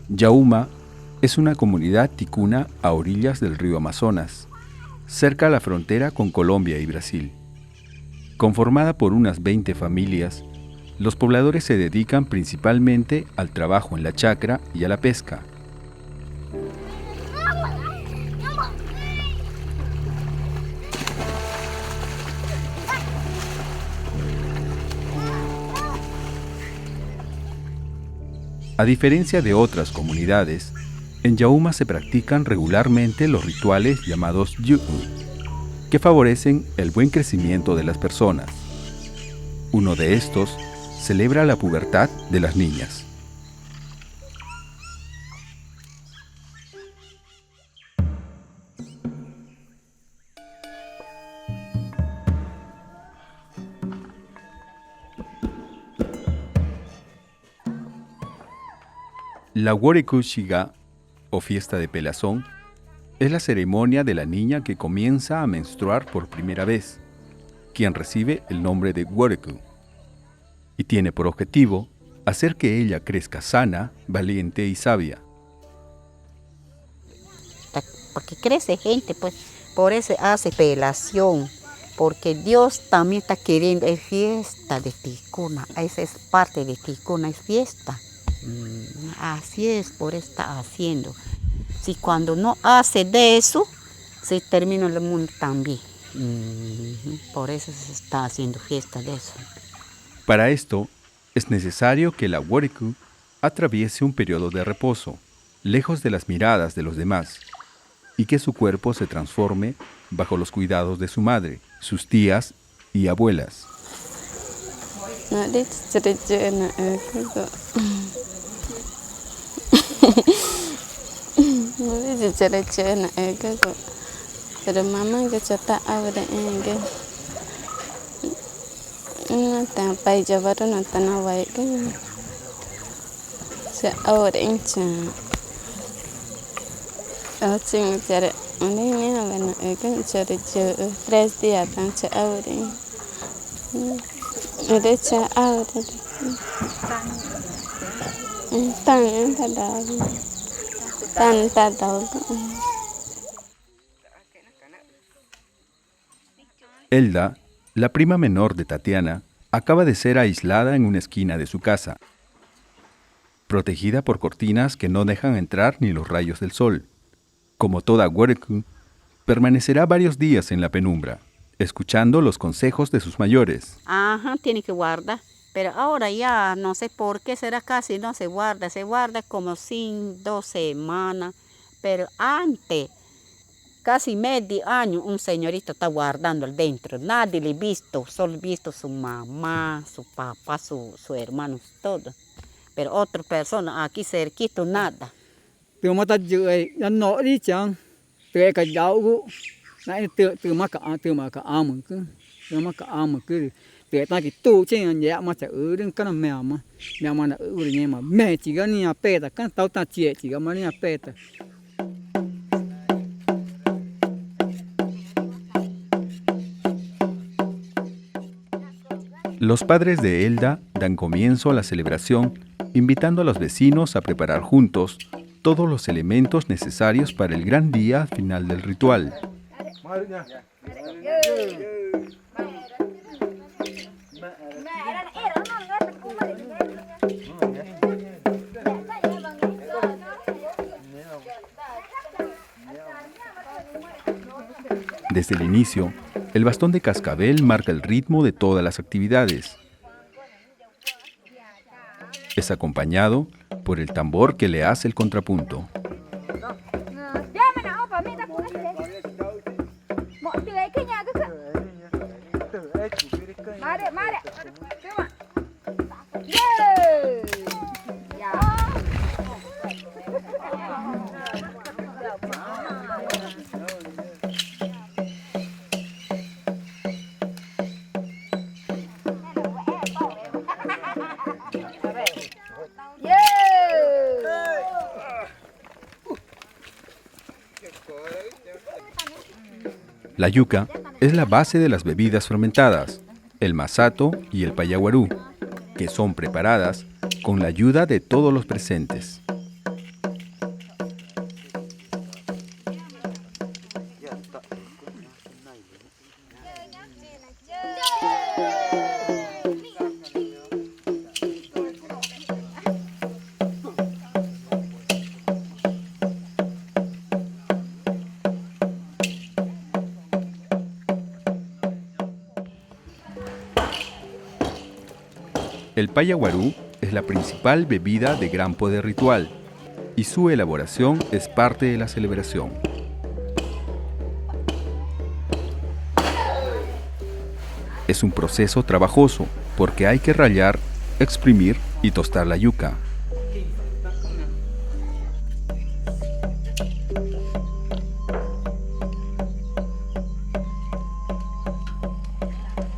Yauma es una comunidad ticuna a orillas del río Amazonas, cerca a la frontera con Colombia y Brasil. Conformada por unas 20 familias, los pobladores se dedican principalmente al trabajo en la chacra y a la pesca. A diferencia de otras comunidades, en Yauma se practican regularmente los rituales llamados yu'u, que favorecen el buen crecimiento de las personas. Uno de estos celebra la pubertad de las niñas. La Woriku Shiga, o fiesta de pelazón, es la ceremonia de la niña que comienza a menstruar por primera vez, quien recibe el nombre de Woriku, y tiene por objetivo hacer que ella crezca sana, valiente y sabia. Porque crece gente, pues, por eso hace pelación, porque Dios también está queriendo, es fiesta de Ticuna, esa es parte de Ticuna, es fiesta. Así es, por eso está haciendo. Si cuando no hace de eso, se termina el mundo también. Por eso se está haciendo fiesta de eso. Para esto, es necesario que la Woriku atraviese un periodo de reposo, lejos de las miradas de los demás, y que su cuerpo se transforme bajo los cuidados de su madre, sus tías y abuelas. Pero mamá que chata abre enge no tan pai javaru no tan awai que se abre incha ching chere ni ni na bueno que chere 3 días tan se abre de cha abre tan tan Elda, la prima menor de Tatiana, acaba de ser aislada en una esquina de su casa, protegida por cortinas que no dejan entrar ni los rayos del sol. Como toda Woriku, permanecerá varios días en la penumbra, escuchando los consejos de sus mayores. Tiene que guardar, pero ahora ya no sé por qué será casi no se guarda como 2 semanas, pero antes, casi medio año, un señorito está guardando dentro. Nadie le ha visto, solo visto su mamá, su papá, su hermano, todo. Pero otra persona aquí cerquito, nada. Từ mà ta dự nó nọ đi chẳng từ cái giáo nãy từ mà cả am cứ từ mà cả am cứ từ ta cái tu trên nhà mà sẽ ở đến cái mèo mà nó ở nhà mà mẹ chỉ có nhà pe ta cái tao ta chỉ có mà nhà pe ta. Los padres de Elda dan comienzo a la celebración, invitando a los vecinos a preparar juntos todos los elementos necesarios para el gran día final del ritual. Desde el inicio, el bastón de cascabel marca el ritmo de todas las actividades. Es acompañado por el tambor que le hace el contrapunto. La yuca es la base de las bebidas fermentadas, el masato y el payaguarú, que son preparadas con la ayuda de todos los presentes. El payaguarú es la principal bebida de gran poder ritual y su elaboración es parte de la celebración. Es un proceso trabajoso porque hay que rallar, exprimir y tostar la yuca.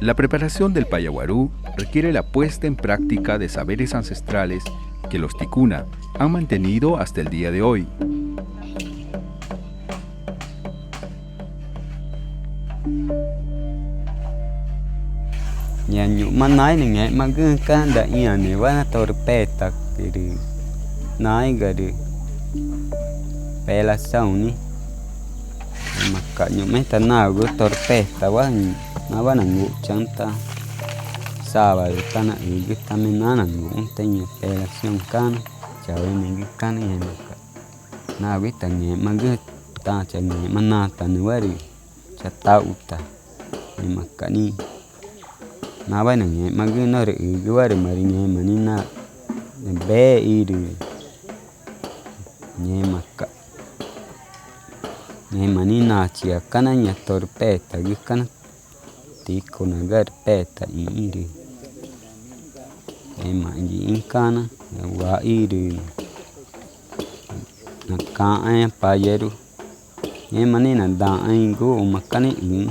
La preparación del payaguarú requiere la puesta en práctica de saberes ancestrales que los ticuna han mantenido hasta el día de hoy. Nyanyu manai ni ngai magun kan da ia ni wana torpeta kiri nai gari pelação ni makanya meta na go torpeta wan na wana ngu chanta saba tana igi taminana ngu entenya pelação kan chawe ni kan ia na wita ni magun ta chani manata ni wari chatauta ni makani na ba na nge magi na re igi wari mari nge mani na be iri nge maka nge mani na chia kana nya torpeta gi kana tiko na garpeta iri ma ngi inkana wa iri na ka payeru nge mani na da aingo makani i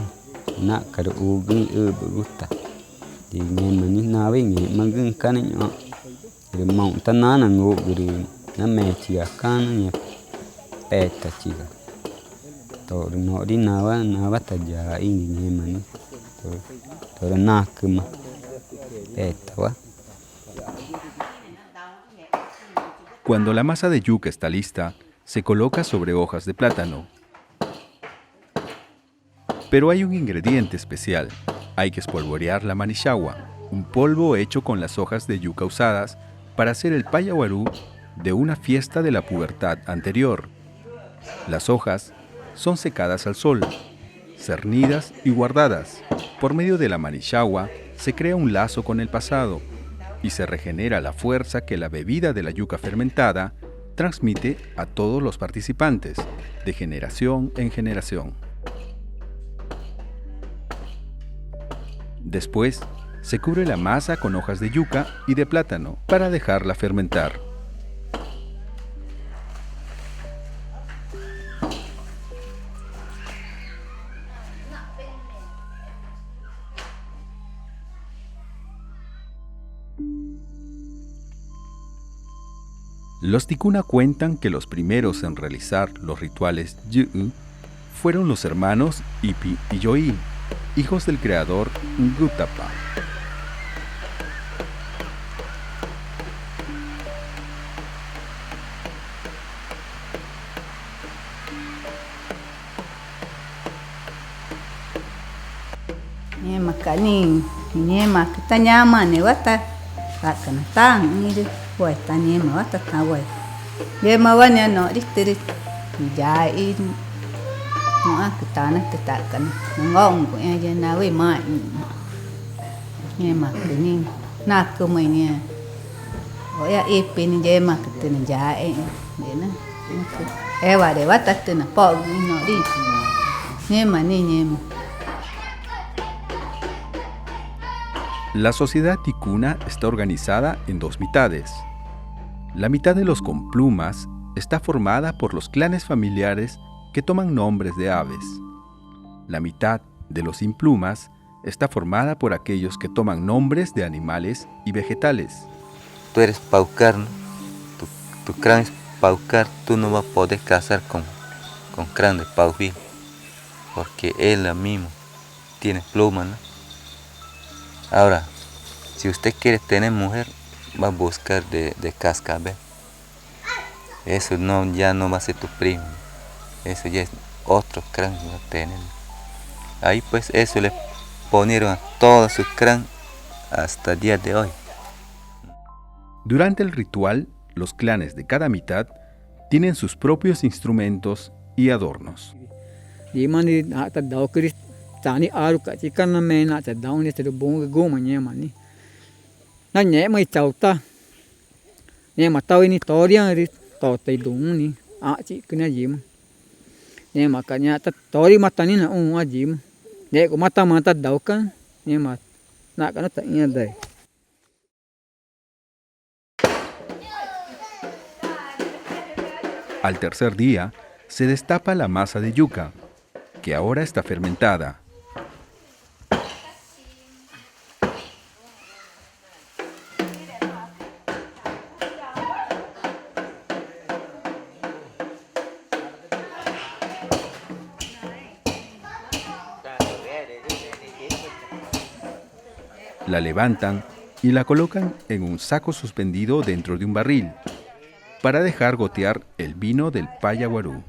na kar ugi ubuta nge mani nawe nge magun kana nyo re montana na ngo guri na mechi akana nya peta chiga to no di nawa taja ingi nge mani to na kuma peta wa. Cuando la masa de yuca está lista, se coloca sobre hojas de plátano. Pero hay un ingrediente especial. Hay que espolvorear la manichawa, un polvo hecho con las hojas de yuca usadas para hacer el payaguarú de una fiesta de la pubertad anterior. Las hojas son secadas al sol, cernidas y guardadas. Por medio de la manichawa se crea un lazo con el pasado y se regenera la fuerza que la bebida de la yuca fermentada transmite a todos los participantes, de generación en generación. Después, se cubre la masa con hojas de yuca y de plátano para dejarla fermentar. Los ticuna cuentan que los primeros en realizar los rituales Yu'u fueron los hermanos Ipi y Yoí, hijos del creador Ngutapa. Nyema kani nyema kitanyama ne wata kana tang ni wai tanyema wata tawai nyema wania no distri jai no akitana tetakana ngong ko ya na we ma nyema kini na ko mai ne Oya ipin yema tin jae. Dena. Ewa de watatina po no di. Nyema ni nyema. La sociedad ticuna está organizada en dos mitades. La mitad de los con plumas está formada por los clanes familiares que toman nombres de aves. La mitad de los sin plumas está formada por aquellos que toman nombres de animales y vegetales. Tú eres paucar, ¿no? Tu clan es paucar, tú no vas a poder casar con clan de Pauví, porque él mismo tiene pluma, ¿no? Ahora, si usted quiere tener mujer, va a buscar de cascabel. Eso ya no va a ser tu primo, eso ya es otro clan que va a tener. Ahí pues eso le ponieron a todo su clan hasta el día de hoy. Durante el ritual, los clanes de cada mitad tienen sus propios instrumentos y adornos. Dimani hata daw kris tani aru ka chikan na mena ta daw ni te bong goma nyema ni. Na nyema I chauta. Nyema taw ini torian ri to te dung ni a chi kna jim. Nyema ka nya ta tori matani na a jim. Ne ko mata daw kan nyema na kana ta nya dai. Al tercer día, se destapa la masa de yuca, que ahora está fermentada. La levantan y la colocan en un saco suspendido dentro de un barril, para dejar gotear el vino del Payaguarú.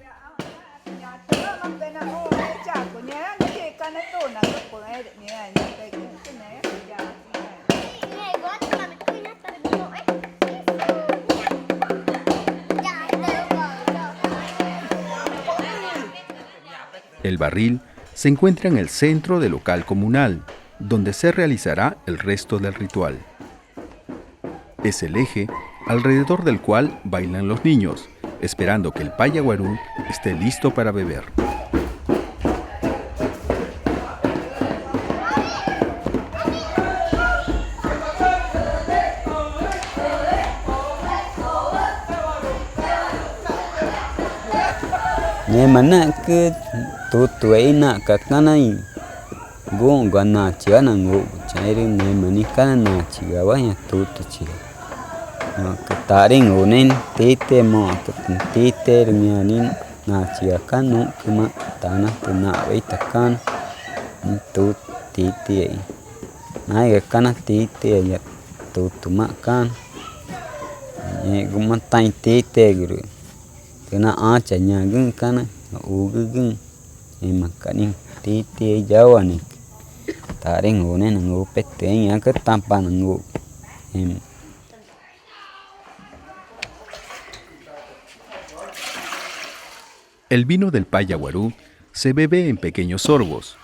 El barril se encuentra en el centro del local comunal, donde se realizará el resto del ritual. Es el eje alrededor del cual bailan los niños, esperando que el Payaguarú esté listo para beber. Mana ke tu ina kakanai go gana chiana go chairi ne mani kana chigawa ya tu chi no kataring onen tete mo tete mianin na chia kanu kuma tana tuna veita kan tu tete na ga kana tete ya tu tuma kan ne guma tain tete guru kena acha nyagung kana ugugung emakaning tete jawani taring onen ngo pete ya ke tampan ngo El vino del Payaguarú se bebe en pequeños sorbos.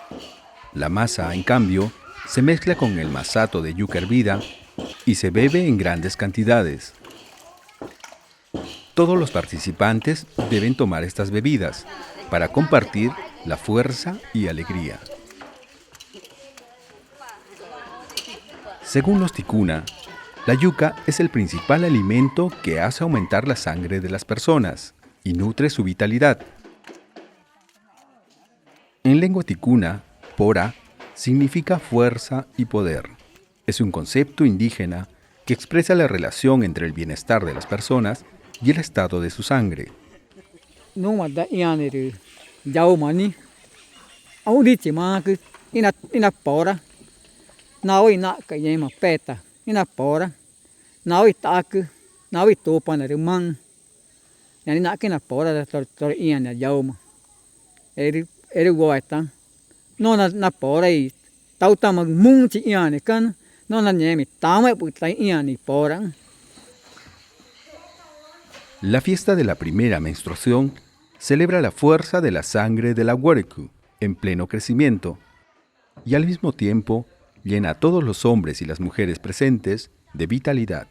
La masa, en cambio, se mezcla con el masato de yuca hervida y se bebe en grandes cantidades. Todos los participantes deben tomar estas bebidas para compartir la fuerza y alegría. Según los ticuna, la yuca es el principal alimento que hace aumentar la sangre de las personas y nutre su vitalidad. En lengua ticuna, pora significa fuerza y poder. Es un concepto indígena que expresa la relación entre el bienestar de las personas y el estado de su sangre. No mada ianere jauh mani. Au di chima ke ina pora. Nawi na ka yema peta. Ina pora. Nawi tak. Nawi topa na remang. Yani na kena pora tor iana jauh ma. Eri goita. No na pora I tauta mag mung chi iane kan. No na nyemi tama putai iani pora. La fiesta de la primera menstruación celebra la fuerza de la sangre de la Guarecu en pleno crecimiento y al mismo tiempo llena a todos los hombres y las mujeres presentes de vitalidad.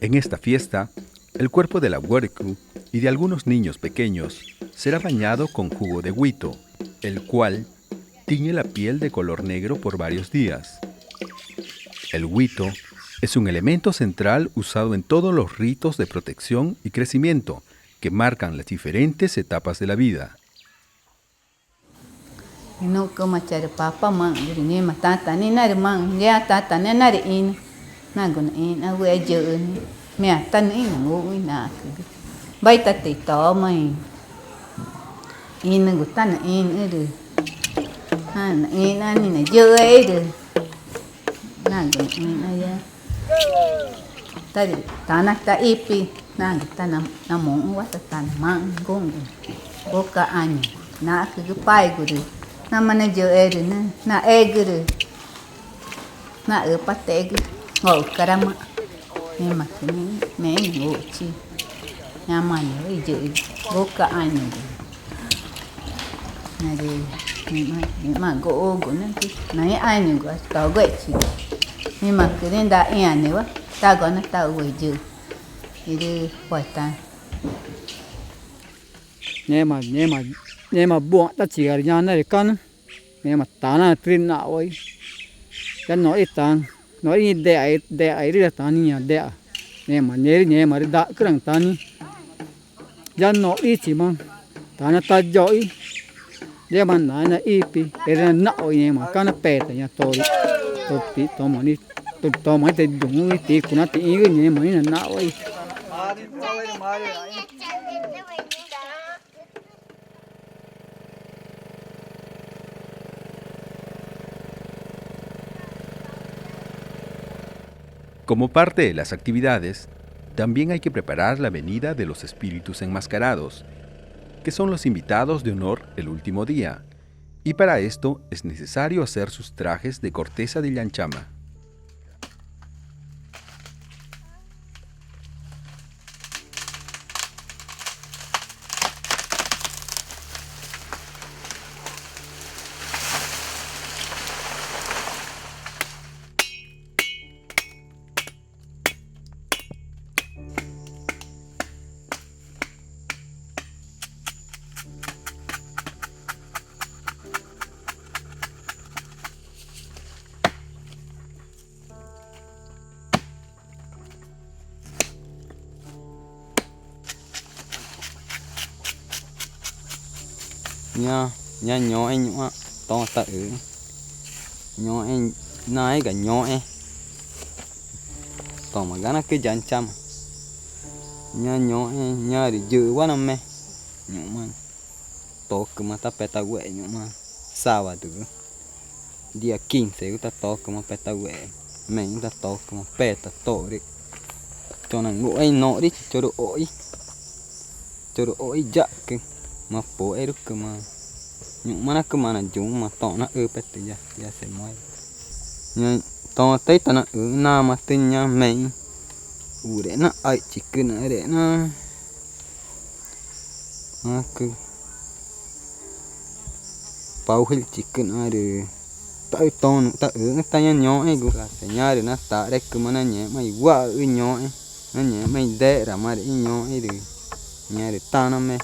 En esta fiesta, el cuerpo de la Wereku y de algunos niños pequeños será bañado con jugo de huito, el cual tiñe la piel de color negro por varios días. El huito es un elemento central usado en todos los ritos de protección y crecimiento que marcan las diferentes etapas de la vida. No como echar papa man, ni matata ni nada man, ya tata ni nada in, nagun in, a we journey, me atan in, ngu ina, baita te toma in gutan in edu, in ani na joe edu, nagun in aya, tadi tanak ta ipi, nagun tanam namong wat tanam gung, boka anyu, na kegepai guru. Na mana jo ere na egere na pateg ngol karama ni makni me ngochi na mana jo boka anu na de ni ma go na anu go ta go chi ni makni da ane wa ta go na ta wo jo ide wata Nema buông ta chỉ là nhà này con nema ta na trin na oi cái nói tan nói để ấy đi tan nhà để nema đã cái thằng tan giờ nói đi chỉ mang ta na ta giỏi để mà nói na ipi để na oi nema cái na pet nhà tôi tí tôi mà đi tôi mà thì đúng tí cũng nó tí cái nema này na oi. Como parte de las actividades, también hay que preparar la venida de los espíritus enmascarados, que son los invitados de honor el último día, y para esto es necesario hacer sus trajes de corteza de llanchama. Nha nhỏ anh nhọ to ta nhỏ anh nãy cả nhỏ anh to mà gắn cái dàn chăm nha nhỏ anh nha để giữ quá năm mẹ nhỏ mà to cơ mà ta phải ta quậy nhỏ mà sao vậy được dia kinh sẽ ta to cơ mà phải ta quậy mẹ ta to cơ mà phải ta to đi cho nàng ngủ anh nọ đi cho độ ổi dạ cái mà bố ấy được cơ mà những mana kemana jung mà tỏ nó bét tự ya sẽ moi nhưng tỏ tới tao nó na mà tin nha mày để nó ấy chỉ cứ nữa để nó cứ bao hết chỉ cứ nữa để tới tao ta ta nhỏ ấy cũng sẽ nhà để nó ta đấy cứ mà nó nhẹ mày quá nhỏ ấy nó nhẹ mày để ra mà để nhỏ ấy được nhà để ta nó mày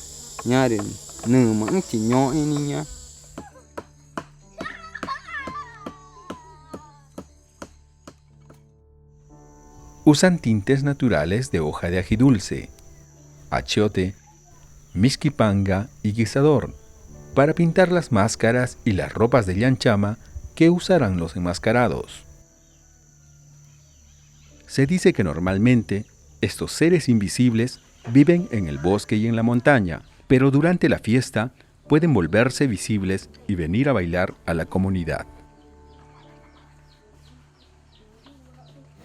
nhà để nửa mà chỉ nhỏ ấy nhá. Usan tintes naturales de hoja de ají dulce, achiote, misquipanga y guisador para pintar las máscaras y las ropas de llanchama que usarán los enmascarados. Se dice que normalmente estos seres invisibles viven en el bosque y en la montaña, pero durante la fiesta pueden volverse visibles y venir a bailar a la comunidad.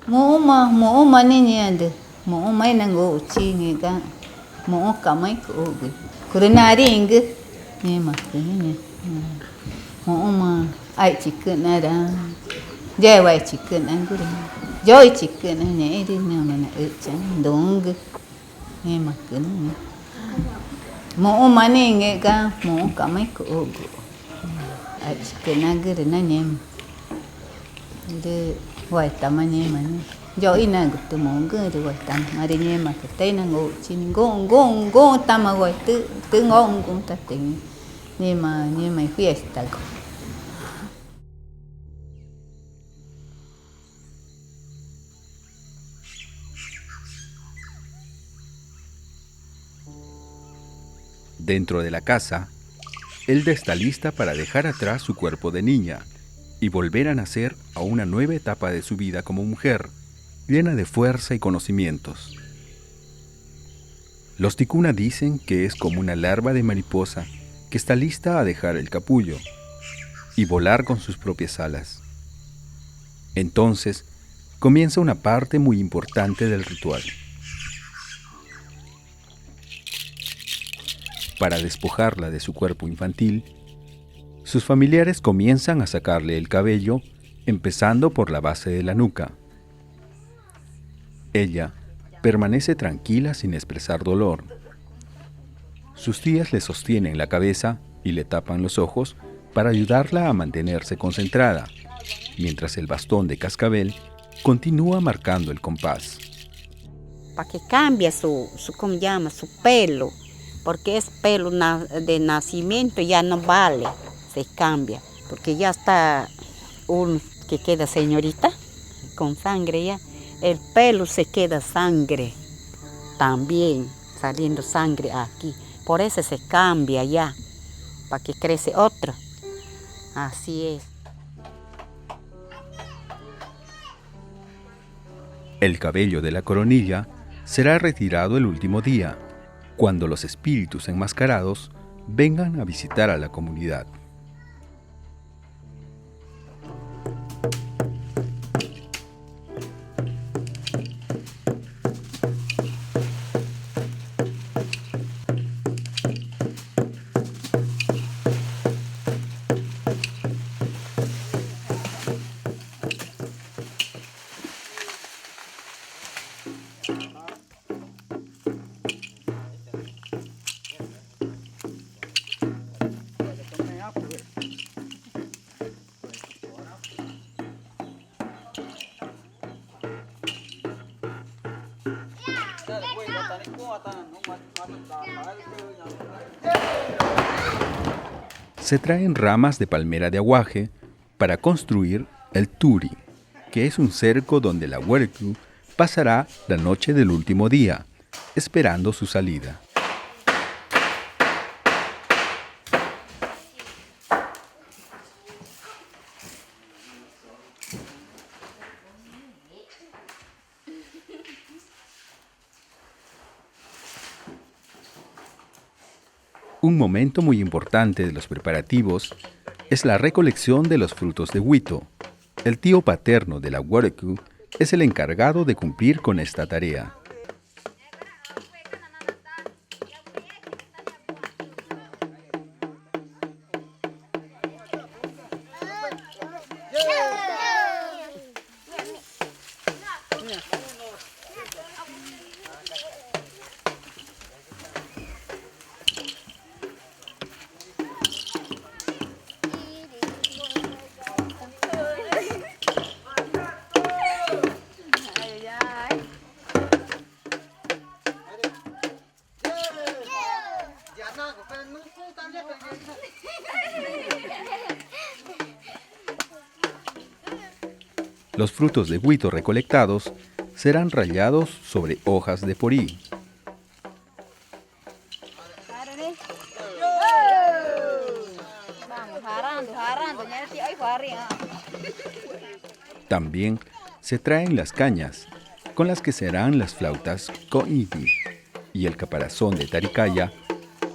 Mo mani niende, mo mai nango chingi ga, mo kamai ko ge. Kurinari inge, ni ma ni. Mo ma ai chicken ada. Jai wai chicken anguru. Joy chicken ne ri na mana chan dong. Ni ma ni. Mo mani nge ga, mo kamai ko ge. Ai chicken anguru na nem. De Wai tamanya mana Yo ina tu mongu tu goi tan mari ni ma te na ngo chin go tama goi tu ngon ta ting ni ma fiesta go. Dentro de la casa, Elda está lista para dejar atrás su cuerpo de niña y volver a nacer a una nueva etapa de su vida como mujer, llena de fuerza y conocimientos. Los ticuna dicen que es como una larva de mariposa que está lista a dejar el capullo y volar con sus propias alas. Entonces, comienza una parte muy importante del ritual. Para despojarla de su cuerpo infantil, sus familiares comienzan a sacarle el cabello, empezando por la base de la nuca. Ella permanece tranquila sin expresar dolor. Sus tías le sostienen la cabeza y le tapan los ojos para ayudarla a mantenerse concentrada, mientras el bastón de cascabel continúa marcando el compás. Para que cambie su pelo, porque es pelo de nacimiento, ya no vale, se cambia, porque ya está un que queda señorita con sangre ya, el pelo se queda sangre también, saliendo sangre aquí, por eso se cambia ya, para que crece otro, así es. El cabello de la coronilla será retirado el último día, cuando los espíritus enmascarados vengan a visitar a la comunidad. Se traen ramas de palmera de aguaje para construir el turi, que es un cerco donde la huercu pasará la noche del último día, esperando su salida. Un momento muy importante de los preparativos es la recolección de los frutos de huito. El tío paterno de la huercu es el encargado de cumplir con esta tarea. Los frutos de huito recolectados serán rallados sobre hojas de porí. También se traen las cañas, con las que serán las flautas co'iti y el caparazón de taricaya,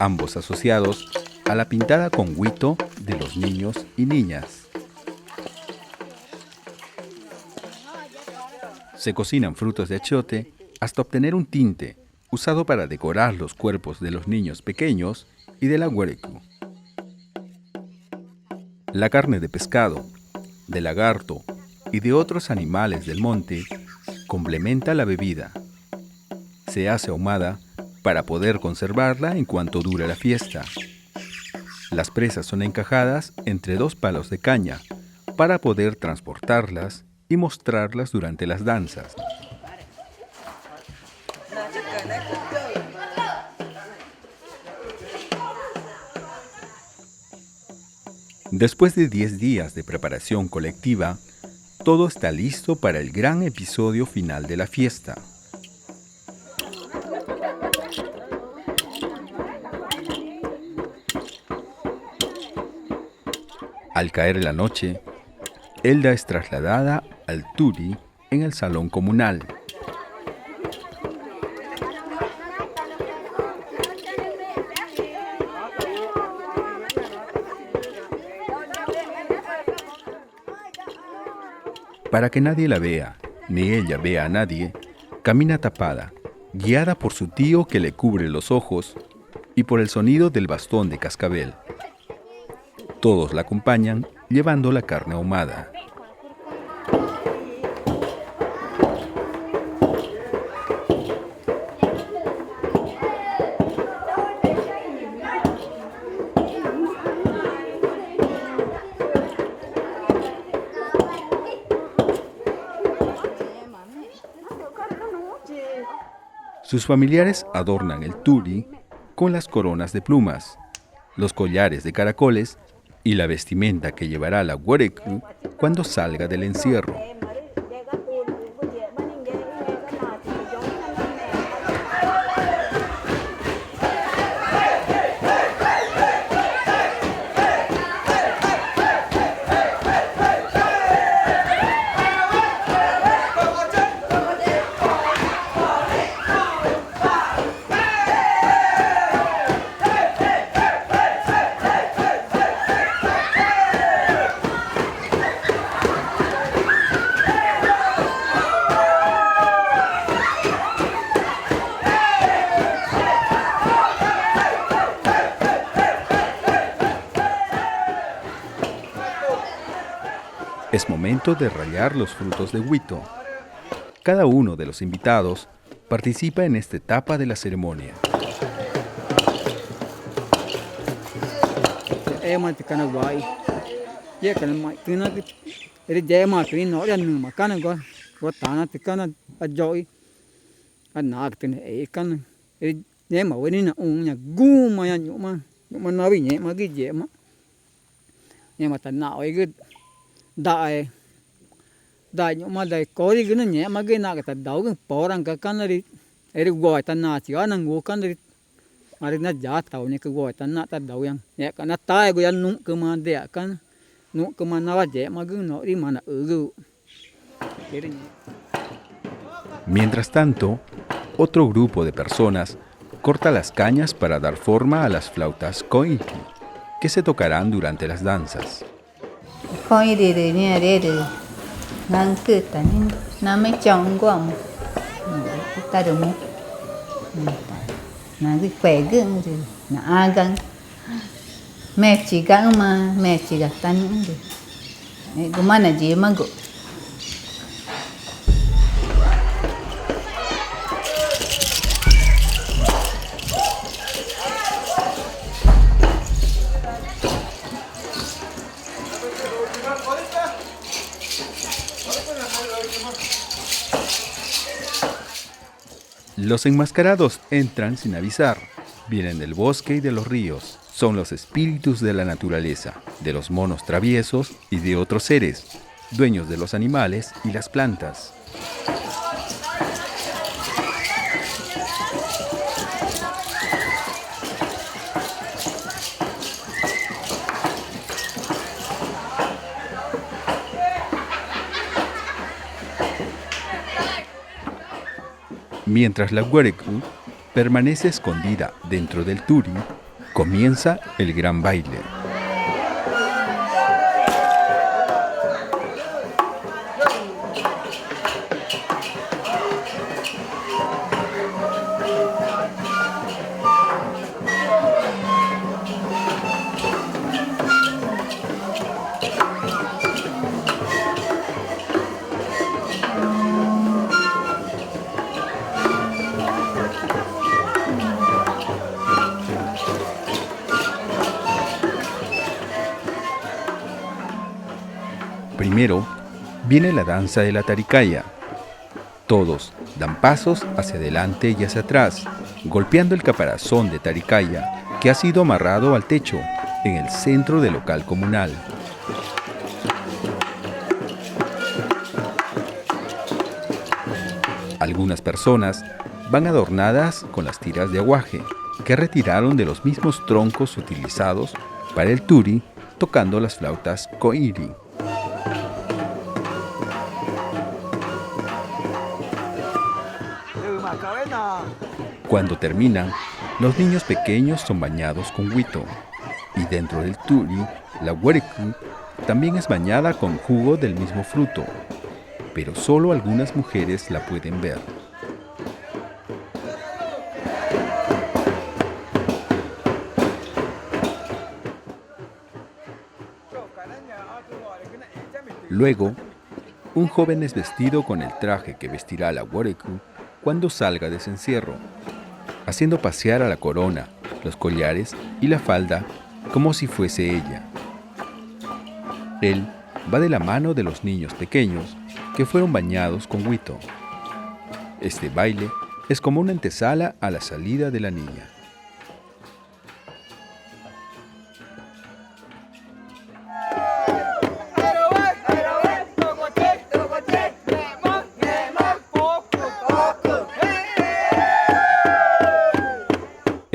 ambos asociados a la pintada con huito de los niños y niñas. Se cocinan frutos de achiote hasta obtener un tinte usado para decorar los cuerpos de los niños pequeños y de la huercu. La carne de pescado, de lagarto y de otros animales del monte complementa la bebida. Se hace ahumada para poder conservarla en cuanto dura la fiesta. Las presas son encajadas entre dos palos de caña para poder transportarlas y mostrarlas durante las danzas. Después de 10 días de preparación colectiva, todo está listo para el gran episodio final de la fiesta. Al caer la noche, Elda es trasladada al Turi en el salón comunal. Para que nadie la vea, ni ella vea a nadie, camina tapada, guiada por su tío que le cubre los ojos y por el sonido del bastón de cascabel. Todos la acompañan llevando la carne ahumada. Sus familiares adornan el turi con las coronas de plumas, los collares de caracoles y la vestimenta que llevará la Guarecu cuando salga del encierro. Es momento de rallar los frutos de huito. Cada uno de los invitados participa en esta etapa de la ceremonia. Đại nhộm mà đại có đi cái nó nhẹ mà cái nào cái tạt đấu cái bỏ rằng cái căn này ấy gọi tạt nào chỉ có năng ngủ căn này mà nó giá tàu này cái gọi tạt nào tạt đấu yang nhẹ cái nó tai cái anh nung cái mà đẻ căn nung cái mà nó dễ mà cứ nói đi mà nó Mientras tanto, otro grupo de personas corta las cañas para dar forma a las flautas koiki, que se tocarán durante las danzas. Coi đi nha đi ngang cứ ta nên nó mới chọn quá mà ta được không nó cái khỏe gương rồi nó a găng mẹ chỉ găng mà mẹ chỉ gặt tan những gì cái mà là gì mà gọi Los enmascarados entran sin avisar. Vienen del bosque y de los ríos. Son los espíritus de la naturaleza, de los monos traviesos y de otros seres, dueños de los animales y las plantas. Mientras la Guarecu permanece escondida dentro del turi, comienza el gran baile. Primero, Viene la danza de la Taricaya. Todos dan pasos hacia adelante y hacia atrás, golpeando el caparazón de Taricaya que ha sido amarrado al techo en el centro del local comunal. Algunas personas van adornadas con las tiras de aguaje que retiraron de los mismos troncos utilizados para el turi, tocando las flautas koiri. Cuando terminan, los niños pequeños son bañados con huito, y dentro del turi, la huerecu también es bañada con jugo del mismo fruto, pero solo algunas mujeres la pueden ver. Luego, un joven es vestido con el traje que vestirá la huerecu cuando salga de ese encierro, haciendo pasear a la corona, los collares y la falda como si fuese ella. Él va de la mano de los niños pequeños que fueron bañados con huito. Este baile es como una antesala a la salida de la niña.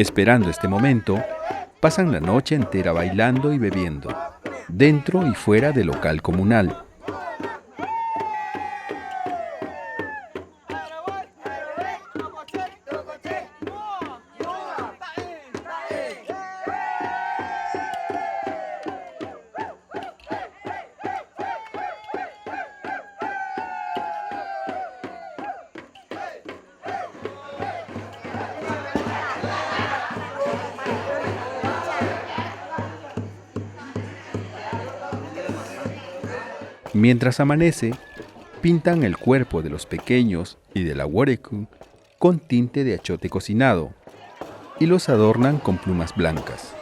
Esperando este momento, pasan la noche entera bailando y bebiendo, dentro y fuera del local comunal. Mientras amanece, pintan el cuerpo de los pequeños y de la huerecu con tinte de achote cocinado y los adornan con plumas blancas.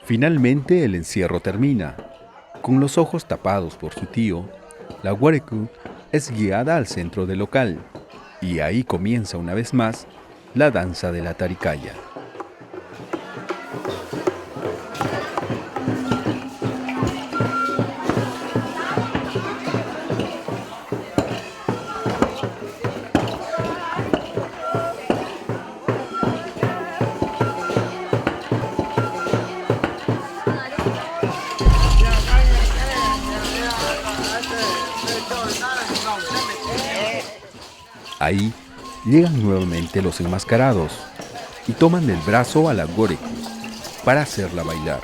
Finalmente el encierro termina. Con los ojos tapados por su tío, la huerecu es guiada al centro del local y ahí comienza una vez más la danza de la Taricaya. Ahí llegan nuevamente los enmascarados y toman del brazo a la huerecu para hacerla bailar.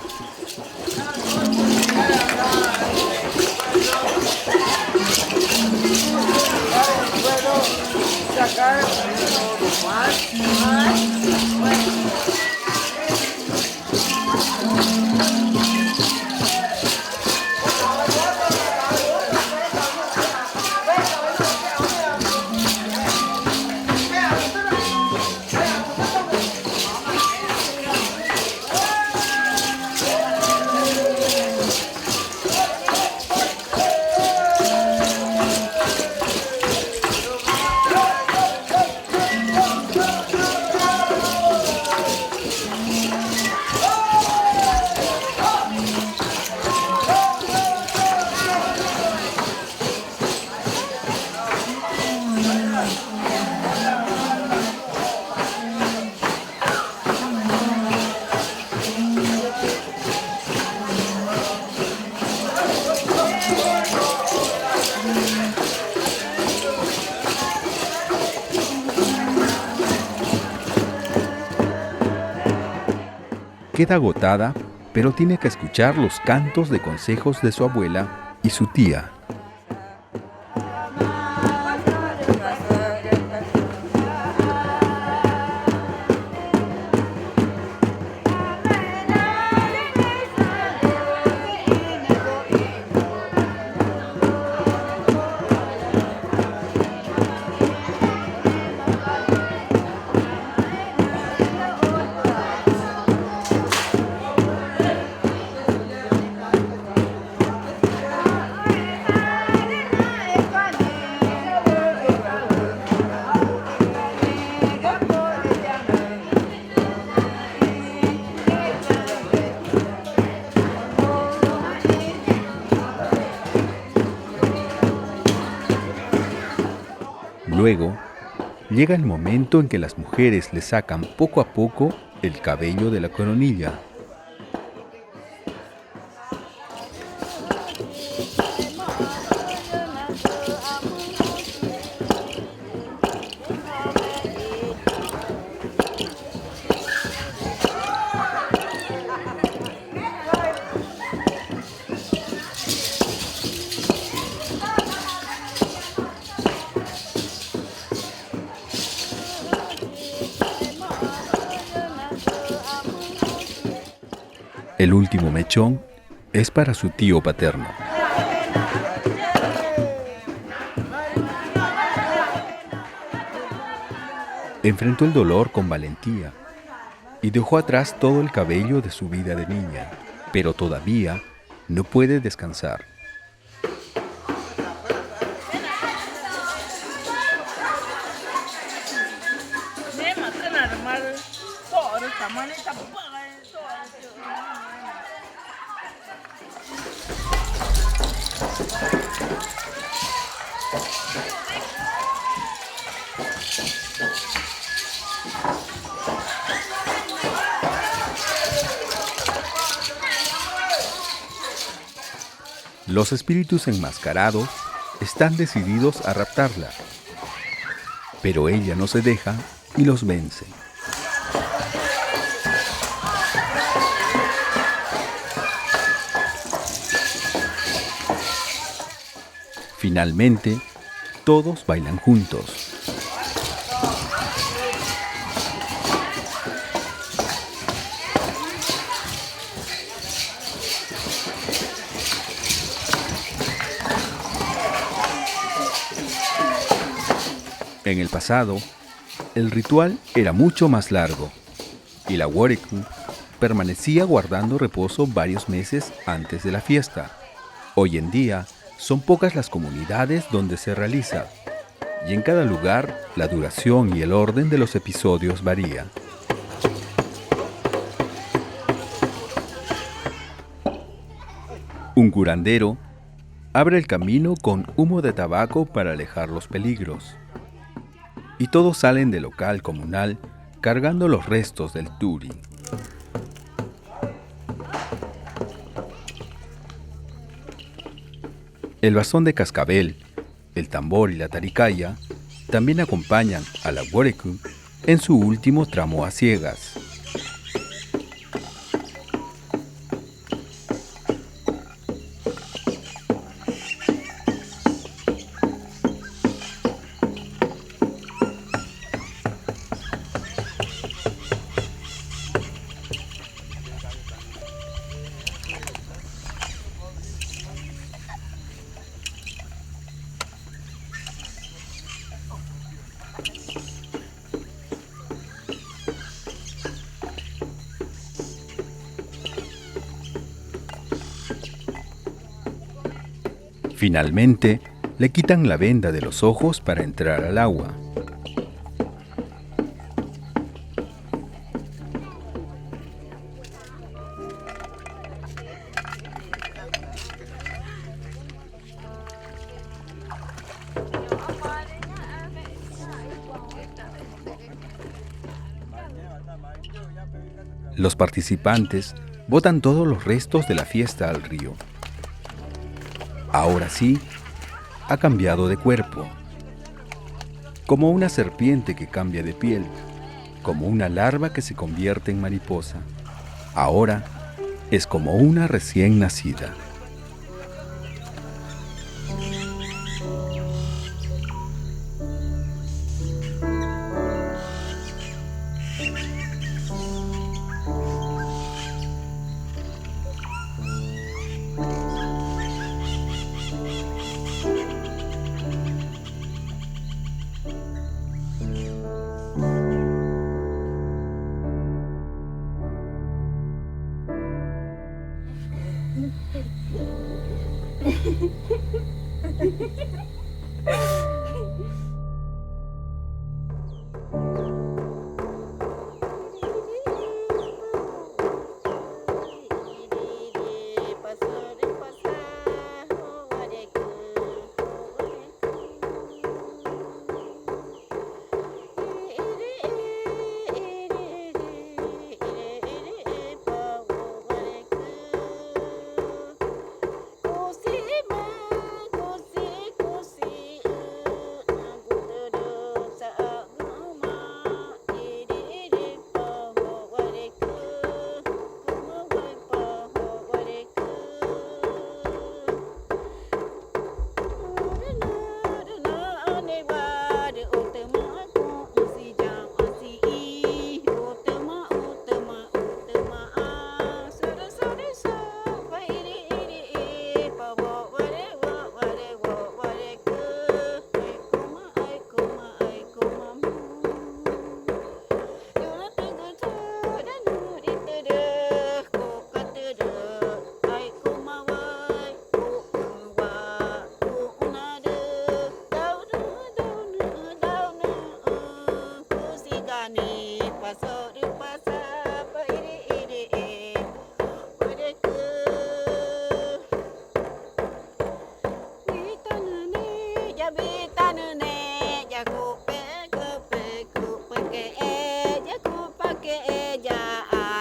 Queda agotada, pero tiene que escuchar los cantos de consejos de su abuela y su tía. Luego, llega el momento en que las mujeres le sacan poco a poco el cabello de la coronilla. El último mechón es para su tío paterno. Enfrentó el dolor con valentía y dejó atrás todo el cabello de su vida de niña, pero todavía no puede descansar. Los espíritus enmascarados están decididos a raptarla, pero ella no se deja y los vence. Finalmente, todos bailan juntos. En el pasado, el ritual era mucho más largo y la Warikú permanecía guardando reposo varios meses antes de la fiesta. Hoy en día, son pocas las comunidades donde se realiza, y en cada lugar la duración y el orden de los episodios varía. Un curandero abre el camino con humo de tabaco para alejar los peligros, y todos salen del local comunal cargando los restos del turi. El bastón de cascabel, el tambor y la taricaya también acompañan a la Warikú en su último tramo a ciegas. Finalmente, le quitan la venda de los ojos para entrar al agua. Los participantes botan todos los restos de la fiesta al río. Ahora sí, ha cambiado de cuerpo, como una serpiente que cambia de piel, como una larva que se convierte en mariposa. Ahora es como una recién nacida.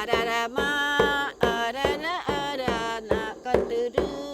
Ararama, arana, arana, kanduru.